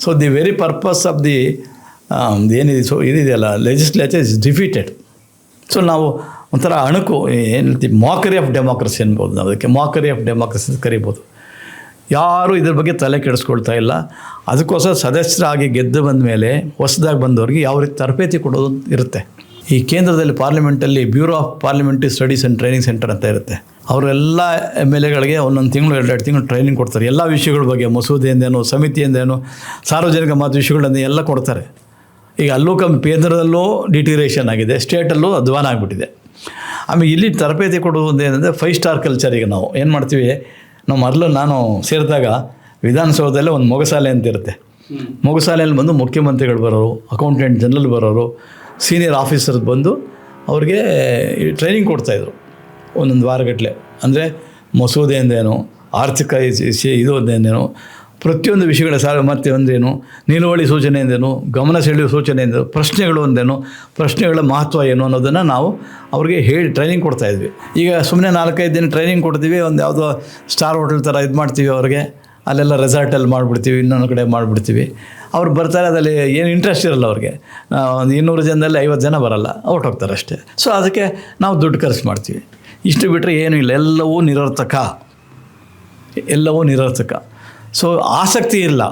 So the very purpose of the ಏನಿದೆ so ಇದಿದೆಯಲ್ಲ legislature is defeated. So ನಾವು ಒಂಥರ ಅಣುಕು ಏನು ಮಾಕರಿ ಆಫ್ ಡೆಮಾಕ್ರಸಿ ಅನ್ಬೋದು, ನಾವು ಅದಕ್ಕೆ ಮಾಕರಿ ಆಫ್ ಡೆಮಾಕ್ರಸಿ ಅಂತ ಕರಿಬೋದು. ಯಾರೂ ಇದ್ರ ಬಗ್ಗೆ ತಲೆ ಕೆಡಿಸ್ಕೊಳ್ತಾ ಇಲ್ಲ. ಅದಕ್ಕೋಸ್ಕರ ಸದಸ್ಯರಾಗಿ ಗೆದ್ದು ಬಂದ ಮೇಲೆ ಹೊಸದಾಗಿ ಬಂದವ್ರಿಗೆ ಯಾವ ರೀತಿ ತರಬೇತಿ ಕೊಡೋದು ಇರುತ್ತೆ. ಈ ಕೇಂದ್ರದಲ್ಲಿ ಪಾರ್ಲಿಮೆಂಟಲ್ಲಿ bureau of parliamentary studies and training centre ಅಂತ ಇರುತ್ತೆ. ಅವರೆಲ್ಲ MLAಗಳಿಗೆ ಒಂದೊಂದು ತಿಂಗಳು 2 ತಿಂಗಳು ಟ್ರೈನಿಂಗ್ ಕೊಡ್ತಾರೆ. ಎಲ್ಲ ವಿಷಯಗಳ ಬಗ್ಗೆ, ಮಸೂದೆಯಿಂದೇನು, ಸಮಿತಿಯಿಂದೇನು, ಸಾರ್ವಜನಿಕ ಮಾತು ವಿಷಯಗಳನ್ನ ಎಲ್ಲ ಕೊಡ್ತಾರೆ. ಈಗ ಅಲ್ಲೂ ಕೇಂದ್ರದಲ್ಲೂ ಡಿಟಿರೇಷನ್ ಆಗಿದೆ, ಸ್ಟೇಟಲ್ಲೂ ಅಧ್ವಾನ ಆಗಿಬಿಟ್ಟಿದೆ. ಆಮೇಲೆ ಇಲ್ಲಿ ತರಬೇತಿ ಕೊಡುವುದು ಏನಂದರೆ 5 ಸ್ಟಾರ್ ಕಲ್ಚರ್. ಈಗ ನಾವು ಏನು ಮಾಡ್ತೀವಿ, ನಾವು ಮೊದಲು ನಾನು ಸೇರಿದಾಗ ವಿಧಾನಸೌಧದಲ್ಲೇ ಒಂದು ಮೊಗಸಾಲೆ ಅಂತ ಇರುತ್ತೆ. ಮೊಗಸಾಲೆಯಲ್ಲಿ ಬಂದು ಮುಖ್ಯಮಂತ್ರಿಗಳು ಬರೋರು, ಅಕೌಂಟೆಂಟ್ ಜನರಲ್ ಬರೋರು, ಸೀನಿಯರ್ ಆಫೀಸರ್ಸ್ ಬಂದು ಅವ್ರಿಗೆ ಟ್ರೈನಿಂಗ್ ಕೊಡ್ತಾಯಿದ್ರು ಒಂದೊಂದು ವಾರಗಟ್ಟಲೆ. ಅಂದರೆ ಮಸೂದೆಯಿಂದೇನು, ಆರ್ಥಿಕ ಇದು ಒಂದೇನು, ಪ್ರತಿಯೊಂದು ವಿಷಯಗಳ ಮತ್ತು ಒಂದೇನು, ನಿಲುವಳಿ ಸೂಚನೆಯಿಂದೇನು, ಗಮನ ಸೆಳೆಯುವ ಸೂಚನೆಯಿಂದ, ಪ್ರಶ್ನೆಗಳು ಒಂದೇನು, ಪ್ರಶ್ನೆಗಳ ಮಹತ್ವ ಏನು ಅನ್ನೋದನ್ನು ನಾವು ಅವ್ರಿಗೆ ಹೇಳಿ ಟ್ರೈನಿಂಗ್ ಕೊಡ್ತಾಯಿದ್ವಿ. ಈಗ ಸುಮ್ಮನೆ 4-5 ದಿನ ಟ್ರೈನಿಂಗ್ ಕೊಡ್ತೀವಿ, ಒಂದು ಯಾವುದೋ ಸ್ಟಾರ್ ಹೋಟೆಲ್ ಥರ ಇದು ಮಾಡ್ತೀವಿ ಅವ್ರಿಗೆ, ಅಲ್ಲೆಲ್ಲ ರೆಸಾರ್ಟಲ್ಲಿ ಮಾಡಿಬಿಡ್ತೀವಿ, ಇನ್ನೊಂದು ಕಡೆ ಮಾಡಿಬಿಡ್ತೀವಿ. ಅವ್ರು ಬರ್ತಾರೆ, ಅದರಲ್ಲಿ ಏನು ಇಂಟ್ರೆಸ್ಟ್ ಇರಲ್ಲ ಅವ್ರಿಗೆ. ಒಂದು 200 ಜನದಲ್ಲಿ 50 ಜನ ಬರೋಲ್ಲ, ಹೊರ್ಟೋಗ್ತಾರೆ ಅಷ್ಟೇ. ಸೊ ಅದಕ್ಕೆ ನಾವು ದುಡ್ಡು ಖರ್ಚು ಮಾಡ್ತೀವಿ. ಇಷ್ಟು ಬಿಟ್ಟರೆ ಏನೂ ಇಲ್ಲ, ಎಲ್ಲವೂ ನಿರರ್ಥಕ. ಸೊ ಆಸಕ್ತಿ ಇಲ್ಲ.